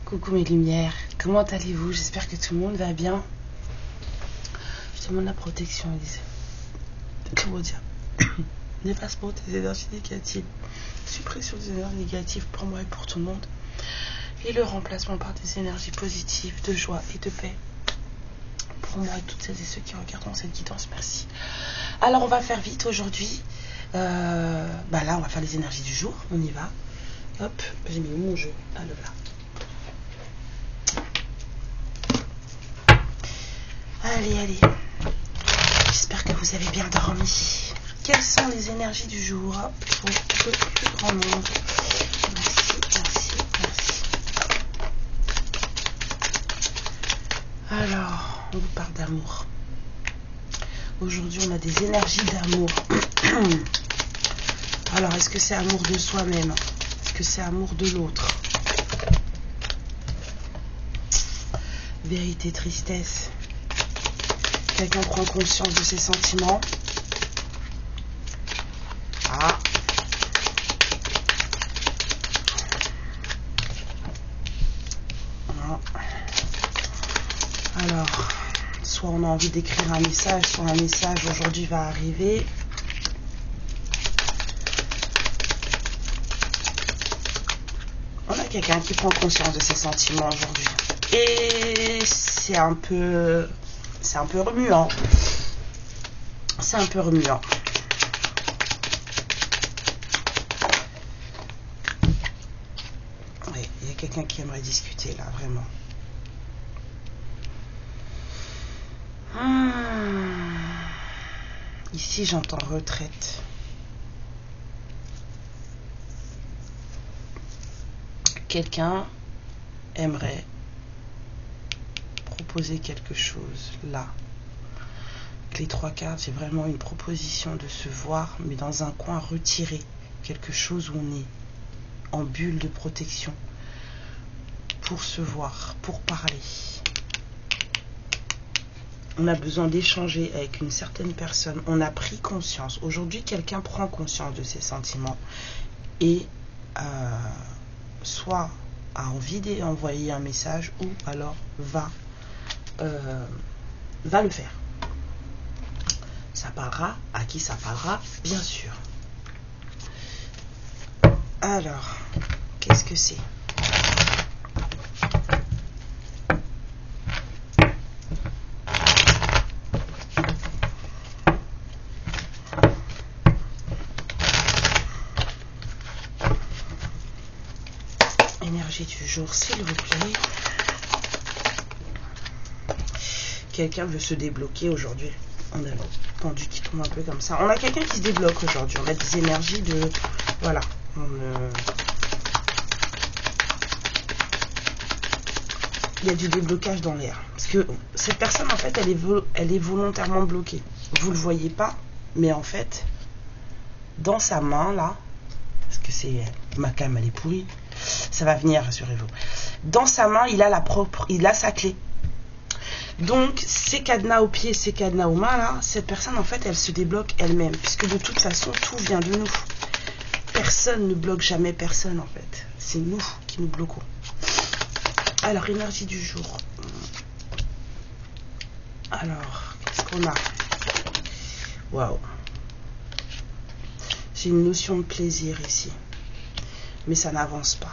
Coucou mes lumières, comment allez-vous? J'espère que tout le monde va bien. Je demande la protection, Elise. Comment dire? Dépassement des énergies négatives, suppression des énergies négatives pour moi et pour tout le monde, et le remplacement par des énergies positives, de joie et de paix pour moi et toutes celles et ceux qui regardent cette guidance. Merci. Alors on va faire vite aujourd'hui. Là on va faire les énergies du jour. On y va. Hop, j'ai mis mon jeu. Ah le voilà. Allez. J'espère que vous avez bien dormi. Quelles sont les énergies du jour pour le plus grand nombre? Merci. Alors, on vous parle d'amour. Aujourd'hui, on a des énergies d'amour. Alors, est-ce que c'est amour de soi-même? Est-ce que c'est amour de l'autre? Vérité, tristesse. Quelqu'un prend conscience de ses sentiments. Alors, soit on a envie d'écrire un message, soit un message aujourd'hui va arriver. On a quelqu'un qui prend conscience de ses sentiments aujourd'hui. Et c'est un peu remuant. C'est un peu remuant. Oui, il y a quelqu'un qui aimerait discuter là, vraiment. Ici, j'entends retraite. Quelqu'un aimerait proposer quelque chose là. Les trois cartes, j'ai vraiment une proposition de se voir, mais dans un coin retiré. Quelque chose où on est en bulle de protection. Pour se voir, pour parler. On a besoin d'échanger avec une certaine personne. On a pris conscience. Aujourd'hui, quelqu'un prend conscience de ses sentiments. Et soit a envie d'envoyer un message, ou alors va le faire. Ça parlera à qui ça parlera, bien sûr. Alors, qu'est-ce que c'est? Énergie du jour, s'il vous plaît. Quelqu'un veut se débloquer aujourd'hui. On a le pendu qui tombe un peu comme ça. On a quelqu'un qui se débloque aujourd'hui. On a des énergies de... Voilà. Il y a du déblocage dans l'air. Parce que cette personne, en fait, elle est volontairement bloquée. Vous ne le voyez pas, mais en fait, dans sa main, là, parce que c'est... Ma cam, elle est pourrie. Ça va venir, rassurez-vous. Dans sa main, il a sa clé. Donc, ces cadenas aux pieds, ces cadenas aux mains, là, cette personne, en fait, elle se débloque elle-même. Puisque de toute façon, tout vient de nous. Personne ne bloque jamais personne, en fait. C'est nous qui nous bloquons. Alors, énergie du jour. Alors, qu'est-ce qu'on a? Waouh. J'ai une notion de plaisir ici. Mais ça n'avance pas.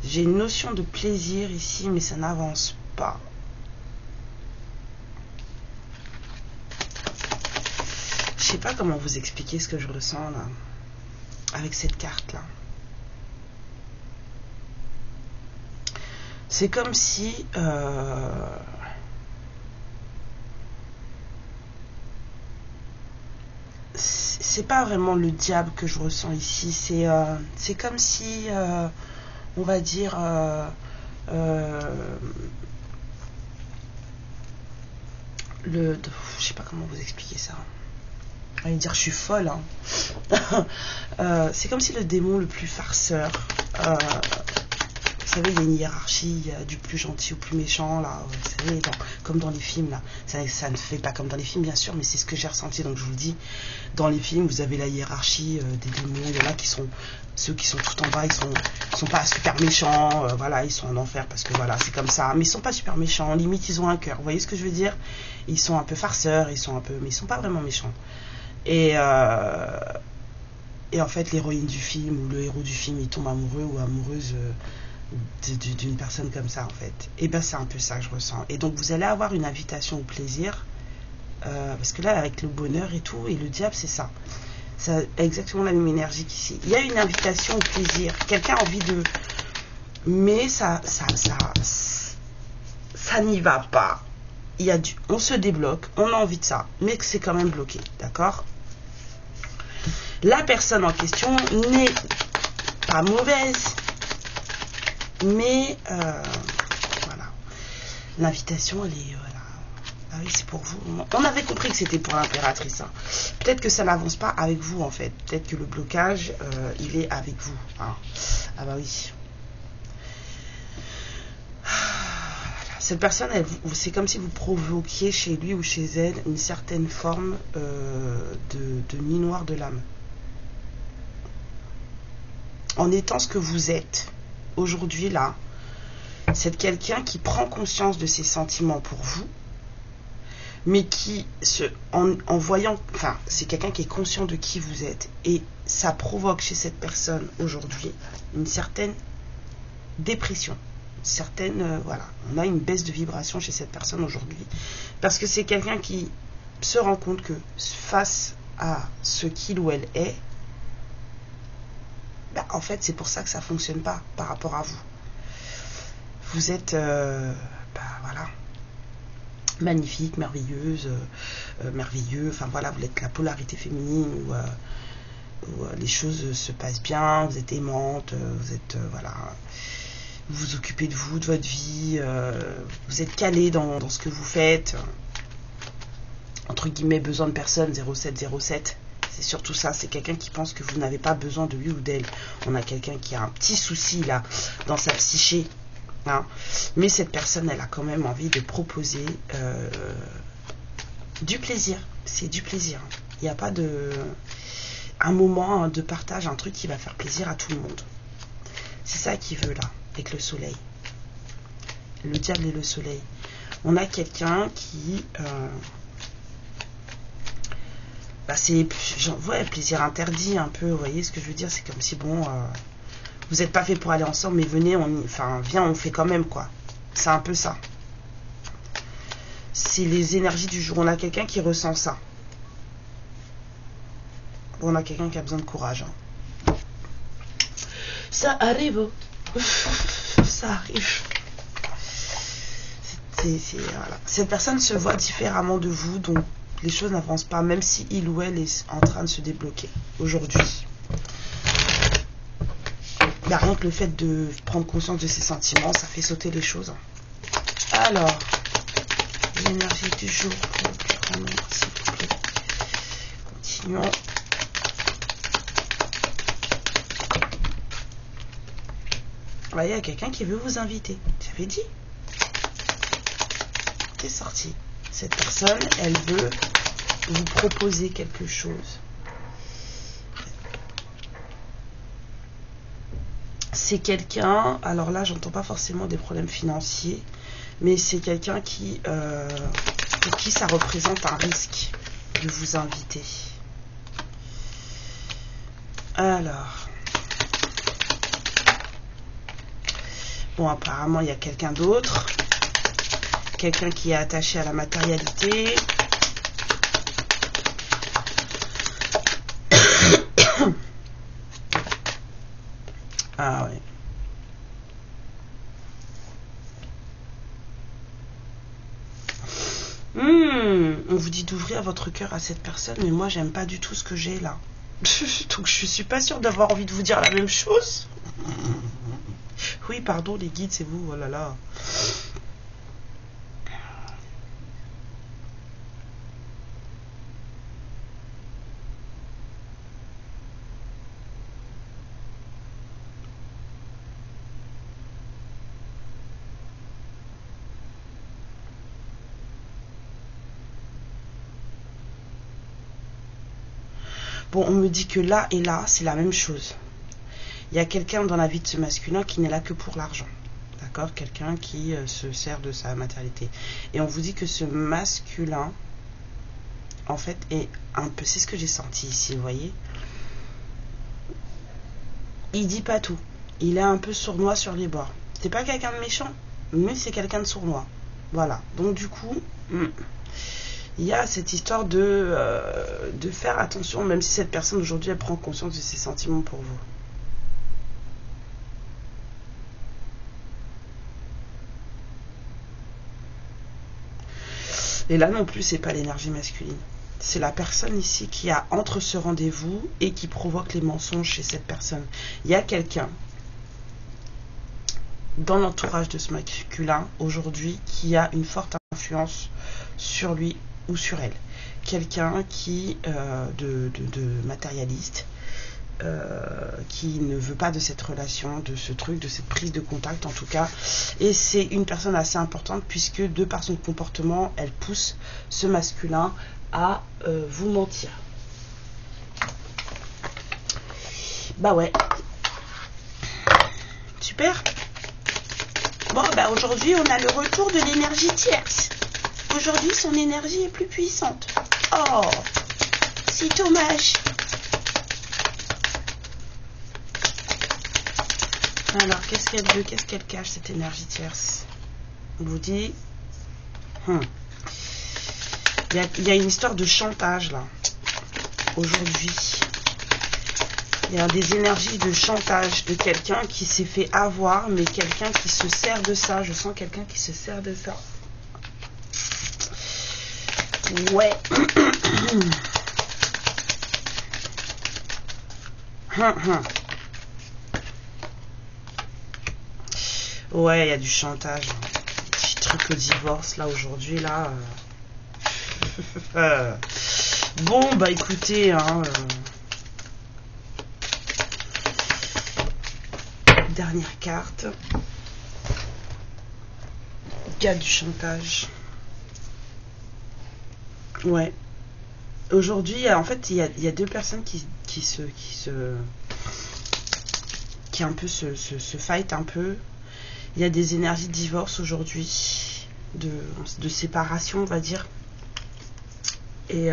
J'ai une notion de plaisir ici, mais ça n'avance pas. Je sais pas comment vous expliquer ce que je ressens là, avec cette carte là. C'est comme si c'est pas vraiment le diable que je ressens ici. C'est comme si on va dire je sais pas comment vous expliquer ça. On va dire je suis folle. C'est comme si le démon le plus farceur savez, il y a une hiérarchie, il y a du plus gentil au plus méchant, là, vous savez, comme dans les films, là. Ça ne fait pas comme dans les films, bien sûr, mais c'est ce que j'ai ressenti, donc je vous le dis. Dans les films, vous avez la hiérarchie des démons, il y en a qui sont, ceux qui sont tout en bas, ils sont pas super méchants, voilà, ils sont en enfer, parce que voilà, c'est comme ça, mais ils sont pas super méchants, limite, ils ont un cœur, vous voyez ce que je veux dire? Ils sont un peu farceurs, mais ils sont pas vraiment méchants. Et en fait, l'héroïne du film ou le héros du film, il tombe amoureux ou amoureuse d'une personne comme ça, en fait. Et ben, c'est un peu ça que je ressens. Et donc, vous allez avoir une invitation au plaisir, parce que là, avec le bonheur et tout, et le diable, c'est ça. Ça a exactement la même énergie qu'ici. Il y a une invitation au plaisir. Quelqu'un a envie de... Mais ça n'y va pas. On se débloque, on a envie de ça, mais que c'est quand même bloqué, d'accord? La personne en question n'est pas mauvaise, mais voilà, l'invitation, elle est, voilà, ah oui, c'est pour vous. On avait compris que c'était pour l'impératrice, hein. Peut-être que ça n'avance pas avec vous, en fait. Peut-être que le blocage, il est avec vous, hein. Ah bah oui. Cette personne, c'est comme si vous provoquiez chez lui ou chez elle une certaine forme de nuit noire de l'âme. En étant ce que vous êtes, aujourd'hui là, c'est quelqu'un qui prend conscience de ses sentiments pour vous, mais qui, en voyant, enfin, c'est quelqu'un qui est conscient de qui vous êtes, et ça provoque chez cette personne aujourd'hui une certaine dépression. Voilà, on a une baisse de vibration chez cette personne aujourd'hui, parce que c'est quelqu'un qui se rend compte que face à ce qu'il ou elle est, ben, en fait c'est pour ça que ça fonctionne pas par rapport à vous. Vous êtes voilà, magnifique, merveilleuse, merveilleux, enfin voilà, vous êtes la polarité féminine où les choses se passent bien, vous êtes aimante, vous êtes voilà, vous vous occupez de vous, de votre vie, vous êtes calé dans ce que vous faites, entre guillemets, besoin de personne, 0707, c'est surtout ça, c'est quelqu'un qui pense que vous n'avez pas besoin de lui ou d'elle. On a quelqu'un qui a un petit souci là, dans sa psyché, hein. Mais cette personne, elle a quand même envie de proposer du plaisir, c'est du plaisir, il n'y a pas un moment de partage, un truc qui va faire plaisir à tout le monde. C'est ça qu'il veut là, avec le soleil. Le diable et le soleil. On a quelqu'un qui... c'est plaisir interdit un peu, vous voyez ce que je veux dire? C'est comme si, bon, vous n'êtes pas fait pour aller ensemble, mais venez, viens, on fait quand même, quoi. C'est un peu ça. C'est les énergies du jour. On a quelqu'un qui ressent ça. On a quelqu'un qui a besoin de courage, hein. Ça arrive. Ça arrive. Voilà. Cette personne se voit différemment de vous, donc les choses n'avancent pas, même si il ou elle est en train de se débloquer aujourd'hui. Rien que le fait de prendre conscience de ses sentiments, ça fait sauter les choses. Alors, l'énergie du jour pour le plus grand nombre, s'il vous plaît. Continuons. Il y a quelqu'un qui veut vous inviter. J'avais dit. C'est sorti. Cette personne, elle veut vous proposer quelque chose. C'est quelqu'un, alors là, j'entends pas forcément des problèmes financiers, mais c'est quelqu'un pour qui ça représente un risque de vous inviter. Alors... Bon, apparemment, il y a quelqu'un d'autre. Quelqu'un qui est attaché à la matérialité. Ah ouais. On vous dit d'ouvrir votre cœur à cette personne, mais moi, j'aime pas du tout ce que j'ai là. Donc, je suis pas sûre d'avoir envie de vous dire la même chose. Oui, pardon, les guides, c'est vous, oh là là. Bon, on me dit que là et là, c'est la même chose. Il y a quelqu'un dans la vie de ce masculin qui n'est là que pour l'argent. D'accord? Quelqu'un qui se sert de sa matérialité. Et on vous dit que ce masculin, en fait, est un peu... C'est ce que j'ai senti ici, vous voyez? Il dit pas tout. Il est un peu sournois sur les bords. C'est pas quelqu'un de méchant, mais c'est quelqu'un de sournois. Voilà. Donc du coup, il y a cette histoire de faire attention, même si cette personne aujourd'hui, elle prend conscience de ses sentiments pour vous. Et là non plus, c'est pas l'énergie masculine. C'est la personne ici qui a entre ce rendez-vous et qui provoque les mensonges chez cette personne. Il y a quelqu'un dans l'entourage de ce masculin aujourd'hui qui a une forte influence sur lui ou sur elle. Quelqu'un qui de matérialiste, qui ne veut pas de cette relation, de ce truc, de cette prise de contact en tout cas. Et c'est une personne assez importante puisque de par son comportement, elle pousse ce masculin à vous mentir. Bah ouais. Super. Bon, bah aujourd'hui, on a le retour de l'énergie tierce. Aujourd'hui, son énergie est plus puissante. Oh, c'est dommage. Alors, qu'est-ce qu'elle veut? Qu'est-ce qu'elle cache, cette énergie tierce? On vous dit... Il y a une histoire de chantage, là. Aujourd'hui. Il y a des énergies de chantage de quelqu'un qui s'est fait avoir, mais quelqu'un qui se sert de ça. Je sens quelqu'un qui se sert de ça. Ouais. Ouais, il y a du chantage. Petit truc au divorce, là, aujourd'hui, là. Bon, bah, écoutez, hein... Dernière carte. Il y a du chantage. Ouais. Aujourd'hui, en fait, il y a deux personnes qui un peu se fight un peu. Il y a des énergies de divorce aujourd'hui, de séparation, on va dire. Et il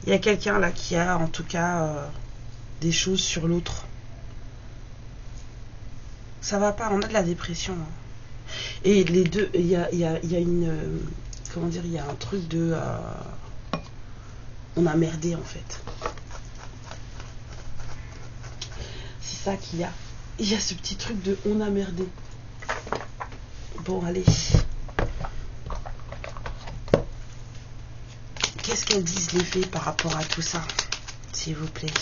y a quelqu'un là qui a en tout cas des choses sur l'autre. Ça va pas, on a de la dépression. Hein. Et les deux, il y a une... comment dire, il y a un truc de... on a merdé en fait. C'est ça qu'il y a. Il y a ce petit truc de on a merdé. Bon, allez. Qu'est-ce qu'elles disent les fées par rapport à tout ça, s'il vous plaît?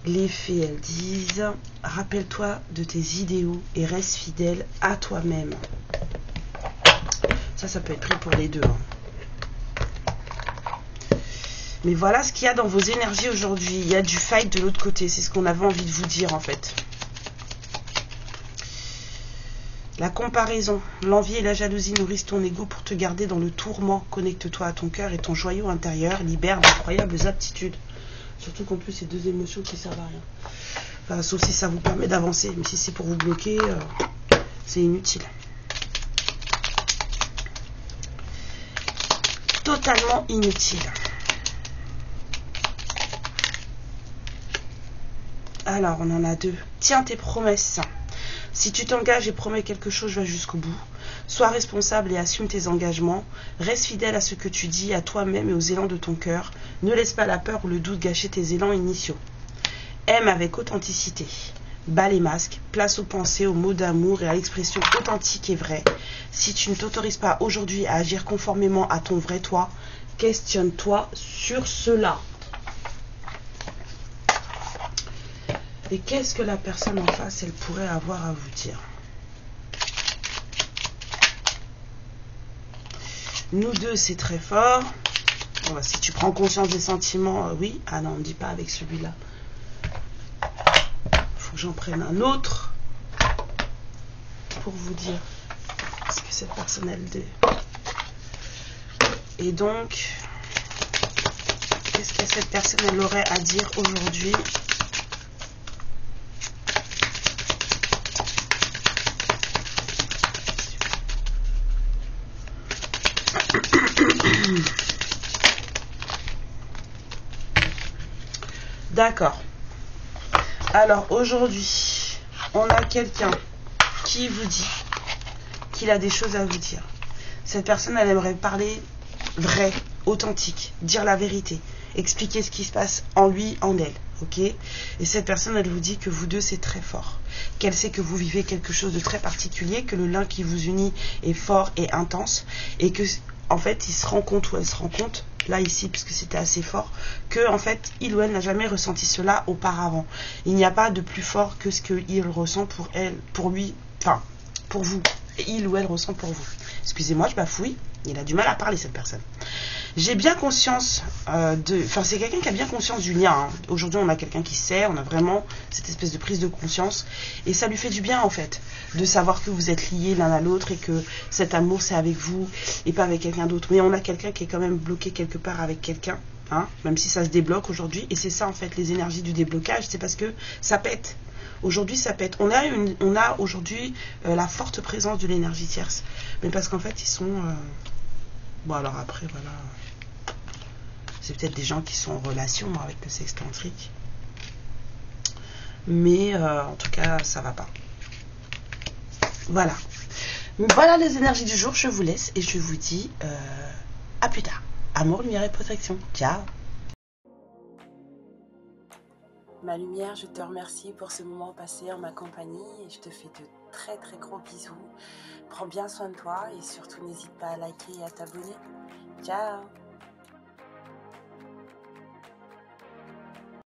Les fées, elles disent, rappelle-toi de tes idéaux et reste fidèle à toi-même. Ça peut être pris pour les deux. Hein. Mais voilà ce qu'il y a dans vos énergies aujourd'hui. Il y a du fight de l'autre côté. C'est ce qu'on avait envie de vous dire en fait. La comparaison, l'envie et la jalousie nourrissent ton ego pour te garder dans le tourment. Connecte-toi à ton cœur et ton joyau intérieur libère d'incroyables aptitudes. Surtout qu'en plus, c'est deux émotions qui servent à rien. Enfin, sauf si ça vous permet d'avancer. Mais si c'est pour vous bloquer, c'est inutile. Totalement inutile. Alors, on en a deux. Tiens tes promesses. Si tu t'engages et promets quelque chose, va jusqu'au bout. Sois responsable et assume tes engagements. Reste fidèle à ce que tu dis, à toi-même et aux élans de ton cœur. Ne laisse pas la peur ou le doute gâcher tes élans initiaux. Aime avec authenticité. Bats les masques, place aux pensées, aux mots d'amour et à l'expression authentique et vraie. Si tu ne t'autorises pas aujourd'hui à agir conformément à ton vrai toi, questionne-toi sur cela. Et qu'est-ce que la personne en face, elle pourrait avoir à vous dire? Nous deux, c'est très fort. Bon, bah, si tu prends conscience des sentiments, oui. Ah non, on ne dit pas avec celui-là. Il faut que j'en prenne un autre pour vous dire ce que cette personne, elle dit. Et donc, Qu'est-ce que cette personne elle aurait à dire aujourd'hui? D'accord. Alors aujourd'hui, on a quelqu'un qui vous dit qu'il a des choses à vous dire. Cette personne, elle aimerait parler vrai, authentique, dire la vérité, expliquer ce qui se passe en lui, en elle, ok? Et cette personne, elle vous dit que vous deux, c'est très fort, qu'elle sait que vous vivez quelque chose de très particulier, que le lien qui vous unit est fort et intense, et que, en fait, il se rend compte, ou elle se rend compte, là, ici, puisque c'était assez fort, que, en fait, il ou elle n'a jamais ressenti cela auparavant. Il n'y a pas de plus fort que ce qu'il ressent pour elle, pour lui, enfin, pour vous. Il ou elle ressent pour vous. Excusez-moi, je bafouille. Il a du mal à parler, cette personne. J'ai bien conscience de... Enfin, c'est quelqu'un qui a bien conscience du lien. Hein. Aujourd'hui, on a quelqu'un qui sait, on a vraiment cette espèce de prise de conscience. Et ça lui fait du bien, en fait, de savoir que vous êtes liés l'un à l'autre et que cet amour, c'est avec vous et pas avec quelqu'un d'autre. Mais on a quelqu'un qui est quand même bloqué quelque part avec quelqu'un, hein, même si ça se débloque aujourd'hui. Et c'est ça, en fait, les énergies du déblocage. C'est parce que ça pète. Aujourd'hui, ça pète. On a aujourd'hui la forte présence de l'énergie tierce. Mais parce qu'en fait, ils sont... Bon, alors après, voilà. C'est peut-être des gens qui sont en relation avec le sexe tantrique. Mais en tout cas, ça va pas. Voilà. Voilà les énergies du jour. Je vous laisse et je vous dis à plus tard. Amour, lumière et protection. Ciao. Ma lumière, je te remercie pour ce moment passé en ma compagnie et je te fais de très très gros bisous. Prends bien soin de toi et surtout n'hésite pas à liker et à t'abonner. Ciao.